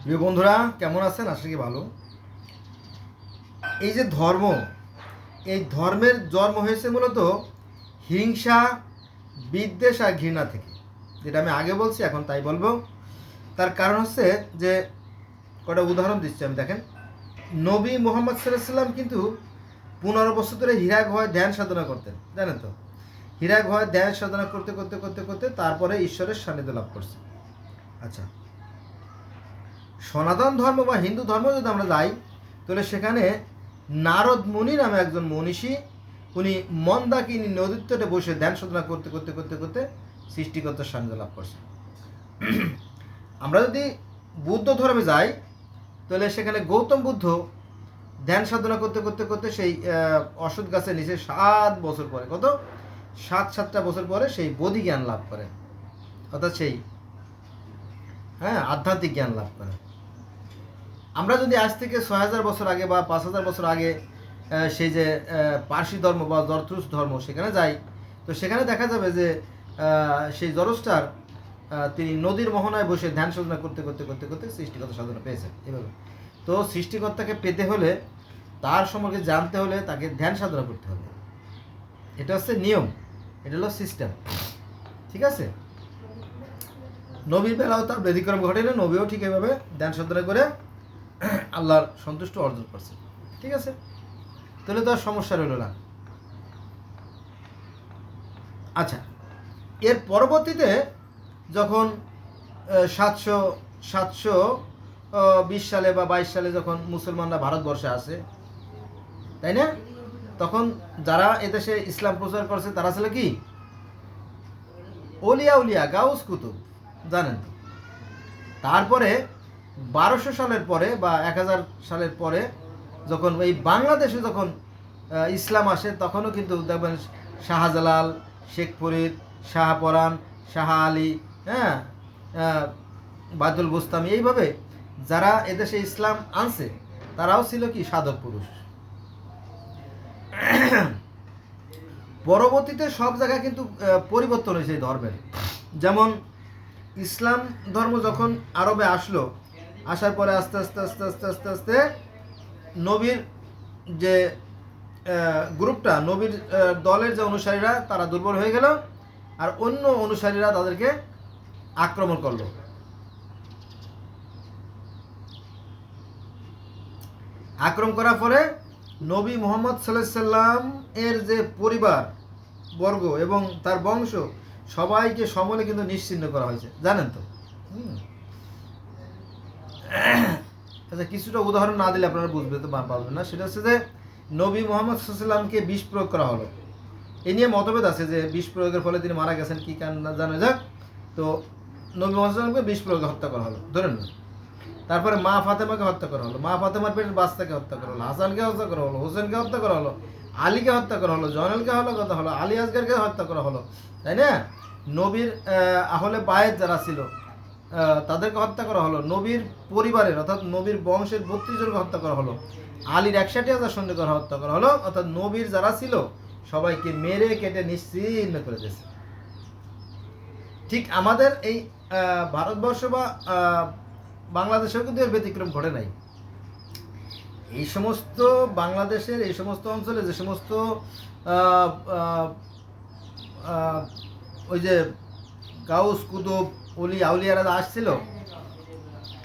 প্রিয় বন্ধুরা, কেমন আছেন? আশা করি ভালো। এই যে ধর্ম, এই ধর্মের জন্ম হয়েছে মূলত হিংসা, বিদ্বেষ আর ঘৃণা থেকে। যেটা আমি আগে বলছি, এখন তাই বলবো। তার কারণ হচ্ছে যে, কটা উদাহরণ দিচ্ছি আমি। দেখেন, নবী মোহাম্মদ সাল্লাল্লাহু আলাইহি সাল্লাম কিন্তু 15 বছর ধরে হীরা গুহায় ধ্যান সাধনা করতেন, জানেন তো? হীরা গুহায় ধ্যান সাধনা করতে করতে করতে করতে তারপরে ঈশ্বরের সান্নিধ্য লাভ করছে। আচ্ছা, সনাতন ধর্ম বা হিন্দু ধর্ম যদি আমরা যাই, তাহলে সেখানে নারদ মুনি নামে একজন মনীষী, উনি মন্দাকিনী নদীর তটে বসে ধ্যান সাধনা করতে করতে করতে করতে সৃষ্টিকর্তার সান্নিধ্য লাভ করছে। আমরা যদি বুদ্ধ ধর্মে যাই, তাহলে সেখানে গৌতম বুদ্ধ ধ্যান সাধনা করতে করতে করতে সেই অশ্বত্থ গাছের নিচে 7 বছর পরে, কত 7টা বছর পরে সেই বোধি জ্ঞান লাভ করে, অর্থাৎ সেই আধ্যাত্মিক জ্ঞান লাভ করে। আমরা যদি আজ থেকে 6000 বছর আগে বা 5000 বছর আগে সেই যে পার্সি ধর্ম বা জরথ্রুস ধর্ম সেখানে যাই, তো সেখানে দেখা যাবে যে সেই জরস্টার তিনি নদীর মোহনায় বসে ধ্যান সাধনা করতে করতে করতে করতে সৃষ্টিকর্তা সাধনা পেয়েছেন। এভাবে তো সৃষ্টিকর্তাকে পেতে হলে, তার সম্পর্কে জানতে হলে তাকে ধ্যান সাধনা করতে হবে। এটা হচ্ছে নিয়ম, এটা হলো সিস্টেম, ঠিক আছে? নবীর বেলাও তার ব্যতিক্রম ঘটেনি, নবীও ঠিক এভাবে ধ্যান সাধনা করে আল্লাহর সন্তুষ্ট অর্জন করছে, ঠিক আছে? তাহলে তো আর সমস্যা রইল না। আচ্ছা, এর পরবর্তীতে যখন 720 সালে বা 22 সালে যখন মুসলমানরা ভারতবর্ষে আসে, তাই না? তখন যারা এদেশে ইসলাম প্রচার করছে তারা ছিল কি? অলিয়া উলিয়া, গাউস কুতুব, জানেন তো? তারপরে 1200 সালের পরে বা 1000 সালের পরে যখন এই বাংলাদেশে যখন ইসলাম আসে, তখনও কিন্তু দেখবেন শাহজালাল, শেখ ফরিদ, শাহপরাণ, শাহ আলী, বাদুল বুস্তামি, এইভাবে যারা এদেশে ইসলাম আনছে তারাও ছিল কি? সাধক পুরুষ। পরবর্তীতে সব জায়গায় কিন্তু পরিবর্তন হয়েছে এই ধর্মের। যেমন ইসলাম ধর্ম যখন আরবে আসলো, আসার পরে আস্তে আস্তে আস্তে আস্তে আস্তে আস্তে নবীর যে গ্রুপটা, নবীর দলের যে অনুসারীরা, তারা দুর্বল হয়ে গেল, আর অন্য অনুসারীরা তাদেরকে আক্রমণ করলো। আক্রমণ করার পরে নবী মুহাম্মদ সাল্লাল্লাহু আলাইহি সাল্লাম এর যে পরিবার বর্গ এবং তার বংশ, সবাইকে সমূলে কিন্তু নিশ্চিহ্ন করা হয়েছে, জানেন তো? আচ্ছা, কিছুটা উদাহরণ না দিলে আপনারা বুঝতে পারবেন না। সেটা হচ্ছে যে নবী মুহাম্মদ সাল্লাল্লাহু আলাইহি সাল্লামকে বিষ প্রয়োগ করা হলো। এ নিয়ে মতভেদ আছে যে বিষ প্রয়োগের ফলে তিনি মারা গেছেন কি কারণ না জানা যাক। তো নবী মুহাম্মদ সাল্লাল্লাহু আলাইহি সাল্লামকে বিষ প্রয়োগে হত্যা করা হলো, ধরেন না। তারপরে মা ফাতেমাকে হত্যা করা হলো, মা ফাতেমার পেটের বাচ্চাকে হত্যা করা হলো, হাসানকে হত্যা করা হলো, হোসেনকে হত্যা করা হলো, আলীকে হত্যা করা হলো, জয়নালকে হত্যা হলো, আলী আসগারকে হত্যা করা হলো, তাই না? নবীর আহলে বায়েত যারা ছিল তাদেরকে হত্যা করা হলো, নবীর পরিবারের অর্থাৎ নবীর বংশের 32 জনকে হত্যা করা হলো, আলীর 61,000 সৈন্যকে হত্যা করা হলো, অর্থাৎ নবীর যারা ছিল সবাইকে মেরে কেটে নিশ্চিহ্ন করে দিয়েছে। ঠিক আমাদের এই ভারতবর্ষ বা বাংলাদেশেও কিন্তু এর ব্যতিক্রম ঘটে নাই। এই সমস্ত বাংলাদেশের এই সমস্ত অঞ্চলে যে সমস্ত ওই যে গাউস কুতুব, অলি আউলিয়ারা আসছিল,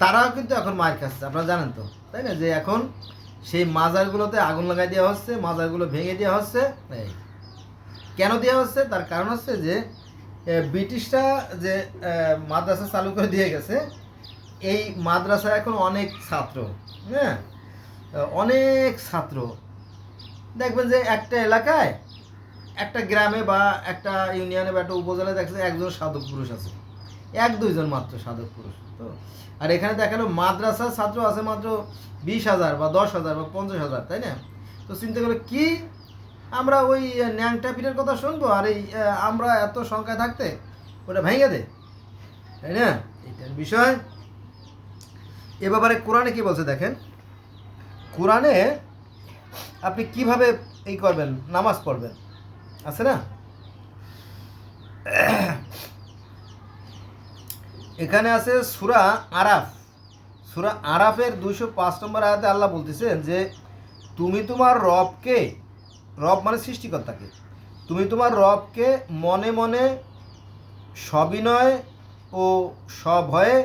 তারাও কিন্তু এখন মার খাচ্ছে, আপনারা জানেন তো, তাই না? যে এখন সেই মাজারগুলোতে আগুন লাগাই দেওয়া হচ্ছে, মাজারগুলো ভেঙে দেওয়া হচ্ছে। কেন দেওয়া হচ্ছে? তার কারণ হচ্ছে যে ব্রিটিশরা যে মাদ্রাসা চালু করে দিয়ে গেছে, এই মাদ্রাসায় এখন অনেক ছাত্র, অনেক ছাত্র। দেখবেন যে একটা এলাকায়, একটা গ্রামে বা একটা ইউনিয়নে বা একটা উপজেলায় দেখছে একজন সাধক পুরুষ আছে, 1-2 জন মাত্র সাধক পুরুষ। তো আর এখানে দেখালো মাদ্রাসার ছাত্র আছে মাত্র 20,000 বা 10,000 বা 50,000, তাই না? তো চিন্তা করলো কি, আমরা ওই ন্যাংটা পিঠের কথা শুনবো, আর এই আমরা এত সংখ্যায় থাকতে ওটা ভেঙে দে, তাই না? এইটার বিষয়। এ ব্যাপারে কোরআনে কি বলছে দেখেন। কোরআনে আপনি কিভাবে এই করবেন, নামাজ পড়বেন, আছে না? এখানে আছে সূরা আরাফ, সূরা আরাফের 205 নম্বর আয়াতে আল্লাহ বলতেছেন যে তুমি তোমার রবকে, রব মানে সৃষ্টিকর্তাকে, তুমি তোমার রবকে মনে মনে সবিনয় ও সভয়ে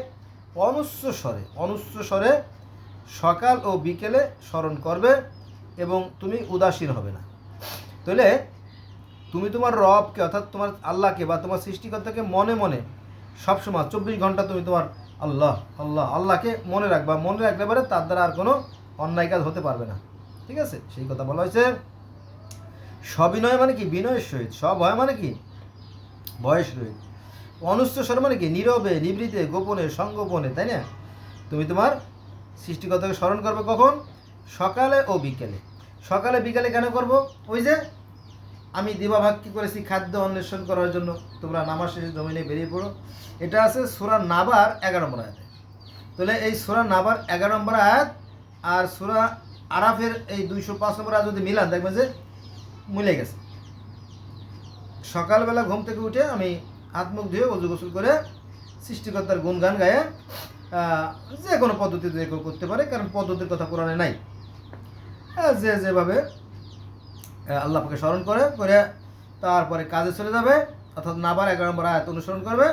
অনুচ্চ স্বরে সকাল ও বিকেলে স্মরণ করবে এবং তুমি উদাসীন হবে না। তাহলে তুমি তোমার রবকে অর্থাৎ তোমার আল্লাহকে বা তোমার সৃষ্টিকর্তাকে মনে মনে সবসময় 24 ঘন্টা তুমি তোমার আল্লাহ আল্লাহ আল্লাহকে মনে রাখবা। মনে রাখলে পরে তার দ্বারা আর কোনো অন্যায় কাজ হতে পারবে না। ঠিক আছে, সেই কথা বলা হয়েছে। সবিনয় মানে কি? বিনয়ের সহিত। সভয় মানে কি? ভয়ের সহিত। অনুচ্চ স্বর মানে কি? নীরবে, নিবৃতে, গোপনে, সংগোপনে, তাই না? তুমি তোমার সৃষ্টিকর্তাকে স্মরণ করবে কখন? সকালে ও বিকেলে। সকালে বিকালে কেন করব? ওই যে আমি দিবাভাগ কি করেছি খাদ্য অন্বেষণ করার জন্য, তোমরা নামাজ শেষে জমিনে বেরিয়ে পড়ো। এটা আছে সূরা নাবার 11 নম্বর আয়াতে। তাহলে এই সূরা নাবার 11 নম্বর আয়াত আর সূরা আরাফের এই 205 নম্বর আয়াত যদি মিলান দেখবেন যে মিলে গেছে। সকালবেলা ঘুম থেকে উঠে আমি হাত মুখ ধুয়ে ওযু গোসল করে সৃষ্টিকর্তার গুণগান গায়ে যে কোনো পদ্ধতিতে কেউ করতে পারে, কারণ পদ্ধতির কথা কোরআনে নাই। যে যেভাবে আল্লাহ পাকে স্মরণ করে করে তারপরে কাজে চলে যাবে, অর্থাৎ নাবার 11 নম্বর আয়াত অনুসরণ করবে।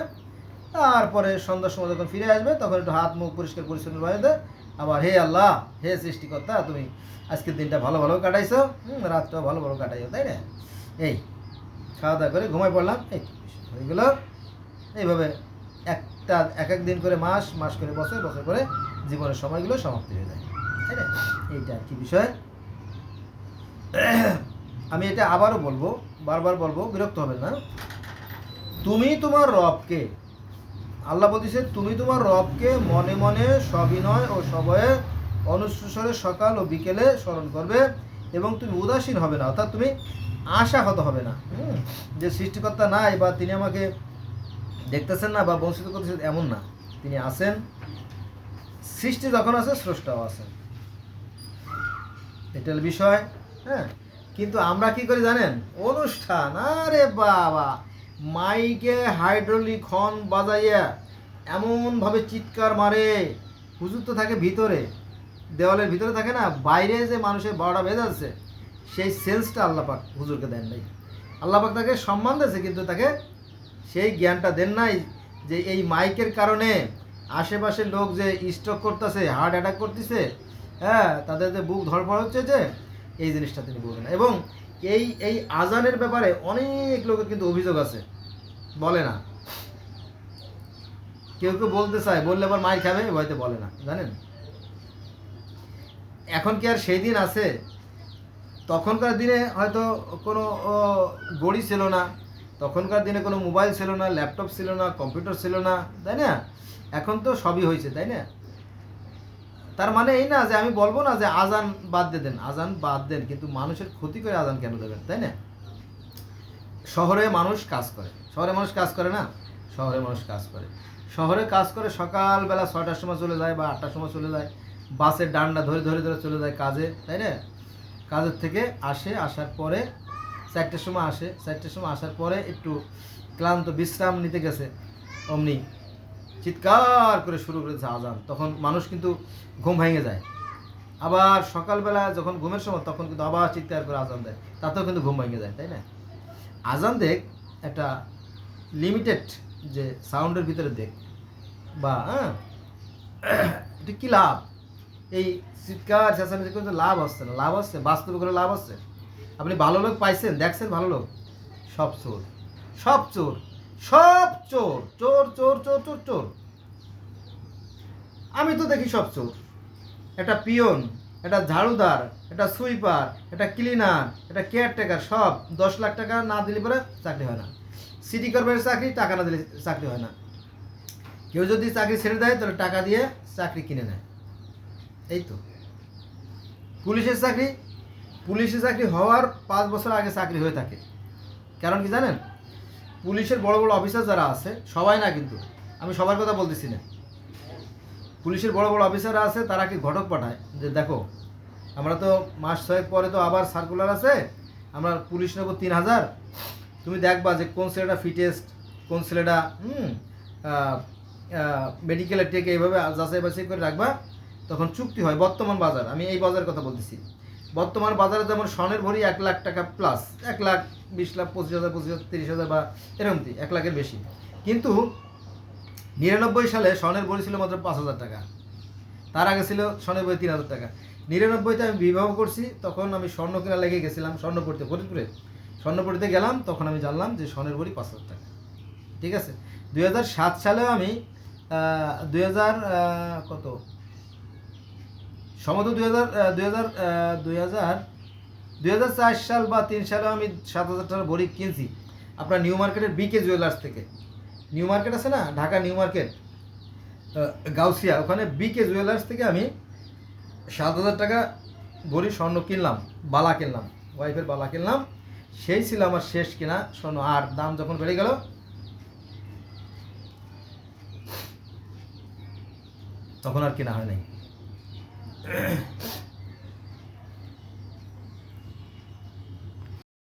তারপরে সন্ধ্যার সময় যখন ফিরে আসবে তখন একটু হাত মুখ পরিষ্কার পরিচ্ছন্ন বাড়িতে আবার হে আল্লাহ, হে সৃষ্টিকর্তা, তুমি আজকের দিনটা ভালো ভালো কাটাইছো, রাতটাও ভালো ভালো কাটাইছো, তাই না? এই খাওয়া দাওয়া করে ঘুমাই পড়লাম, এই এইগুলো এইভাবে এক এক দিন করে মাস মাস করে বছর বছর করে জীবনের সময়গুলো সমাপ্তি হয়ে যায়, তাই না? এইটা আর কি বিষয়। আমি এটা আবারও বলবো, বারবার বলবো, বিরক্ত হবেন না। তুমি তোমার রবকে, আল্লাহ বলতেছে তুমি তোমার রবকে মনে মনে সবিনয় ও সভয়ে অনুচ্চস্বরে সকাল ও বিকেলে স্মরণ করবে এবং তুমি উদাসীন হবে না, অর্থাৎ তুমি আশাহত হবে না যে সৃষ্টিকর্তা নাই বা তিনি আমাকে দেখতেছেন না বা বঞ্চিত করতেছেন, এমন না। তিনি আছেন, সৃষ্টি যখন আছে স্রষ্টাও আছেন, এটার বিষয়। হ্যাঁ, কিন্তু আমরা কি করি জানেন? অনুষ্ঠান, আরে বাবা, মাইকে হাইড্রোলিক হর্ন বাজাইয়া এমনভাবে চিৎকার মারে। হুজুর তো থাকে ভিতরে, দেওয়ালের ভিতরে থাকে না, বাইরে যে মানুষের 12টা বেজে যাচ্ছে, সেই সেন্সটা আল্লাপাক হুজুরকে দেন নাই। আল্লাপাক তাকে সম্মান দিয়েছে, কিন্তু তাকে সেই জ্ঞানটা দেন নাই যে এই মাইকের কারণে আশেপাশের লোক যে স্ট্রোক করতেছে, হার্ট অ্যাটাক করতেছে, হ্যাঁ, তাদের যে বুক ধড়ফড় হচ্ছে, যে এই জিনিসটা তিনি বলবেন। এবং এই আজানের ব্যাপারে অনেক লোকের কিন্তু অভিযোগ আছে, বলে না। কেউ কেউ বলতে চায়, বললে আবার মাইর খাবে, ভয়তে বলে না, জানেন? এখন কি আর সেই দিন আছে? তখনকার দিনে হয়তো কোনো ঘড়ি ছিল না, তখনকার দিনে কোনো মোবাইল ছিল না, ল্যাপটপ ছিল না, কম্পিউটার ছিল না, তাই না? এখন তো সবই হয়েছে, তাই না? তার মানে এই না যে আমি বলবো না যে আজান বাদ দিয়ে দেন, আজান বাদ দেন, কিন্তু মানুষের ক্ষতি করে আজান কেন দেবেন, তাই না? শহরে মানুষ কাজ করে, শহরে মানুষ কাজ করে না, শহরে মানুষ কাজ করে, শহরে কাজ করে সকালবেলা 6টার সময় চলে যায় বা 8টার সময় চলে যায়, বাসের ডান্ডা ধরে ধরে ধরে চলে যায় কাজে, তাই না? কাজের থেকে আসে, আসার পরে 4টার সময় আসে, 4টার সময় আসার পরে একটু ক্লান্ত বিশ্রাম নিতে গেছে, অমনি চিৎকার করে শুরু করেছে আজান। তখন মানুষ কিন্তু ঘুম ভেঙে যায়। আবার সকালবেলা যখন ঘুমের সময় তখন কিন্তু আবার চিৎকার করে আজান দেয়, তাতেও কিন্তু ঘুম ভেঙে যায়, তাই না? আজান দেখ একটা লিমিটেড যে সাউন্ডের ভিতরে দেখ, বা এটা কী লাভ? এই চিৎকার চেঁচামেচি কিন্তু লাভ হচ্ছে না। লাভ হচ্ছে বাস্তবে করে, লাভ হচ্ছে। আপনি ভালো লোক পাইছেন, দেখছেন ভালো লোক? সব চোর, সব চোর, সব চোর, চোর চোর চোর চোর চোর। আমি তো দেখি সব চোর। একটা পিয়ন, একটা ঝাড়ুদার, একটা সুইপার, একটা ক্লিনার, একটা কেয়ারটেকার, সব 10 লাখ টাকা না দিলে পরে চাকরি হয় না। সিটি কর্পোরেশনের চাকরি টাকা না দিলে চাকরি হয় না। কেউ যদি চাকরি ছেড়ে দেয় তাহলে টাকা দিয়ে চাকরি কিনে নেয়। এই তো পুলিশের চাকরি, পুলিশের চাকরি হওয়ার 5 বছর আগে চাকরি হয়ে থাকে। কারণ কি জানেন? পুলিশের বড় বড় অফিসার যারা আছে, সবাই না কিন্তু, আমি সবার কথা বলতেছি না, পুলিশের বড় বড় অফিসাররা আছে, তারা কি ঘটক পাঠায় যে দেখো আমরা তো মাস 6 পরে তো আবার সার্কুলার আছে, আমরা পুলিশ নেব 3000, তুমি দেখবা যে কোন ছেলেটা ফিটেস্ট, কোন ছেলেটা মেডিকেলের টেকে এইভাবে যাচাই বাছাই করে রাখবা, তখন চুক্তি হয়। বর্তমান বাজার, আমি এই বাজারের কথা বলতেছি, বর্তমান বাজারে যেমন স্বর্ণের ভরি 1,00,000 টাকা প্লাস, 1,00,000, 20,00,000, 25,000, 25,000, 30,000 বা এরকম 1,00,000-এর বেশি। কিন্তু 99 সালে স্বর্ণের ভরি ছিল মাত্র 5,000 টাকা, তার আগে ছিল স্বর্ণের ভরি 3,000 টাকা। 99-তে আমি বিবাহ করছি, তখন আমি স্বর্ণ কেনা লেগে গেছিলাম স্বর্ণপড়িতে, ফরিদপুরে স্বর্ণপড়িতে গেলাম, তখন আমি জানলাম যে স্বর্ণের ভরি 5,000 টাকা। ঠিক আছে। 2007 সালেও আমি 2000 কত সম্ভবত 2004 সাল বা 3 সালেও আমি 7,000 টাকার ভরি কিনছি আপনার নিউ মার্কেটের বিকে জুয়েলার্স থেকে। নিউ মার্কেট আছে না, ঢাকা নিউ মার্কেট, গাউসিয়া, ওখানে বিকে জুয়েলার্স থেকে আমি 7,000 টাকা ভরি স্বর্ণ কিনলাম, বালা কিনলাম, ওয়াইফের বালা কিনলাম। সেই ছিল আমার শেষ কেনা স্বর্ণ। আর দাম যখন বেড়ে গেল তখন আর কেনা হয় নাই।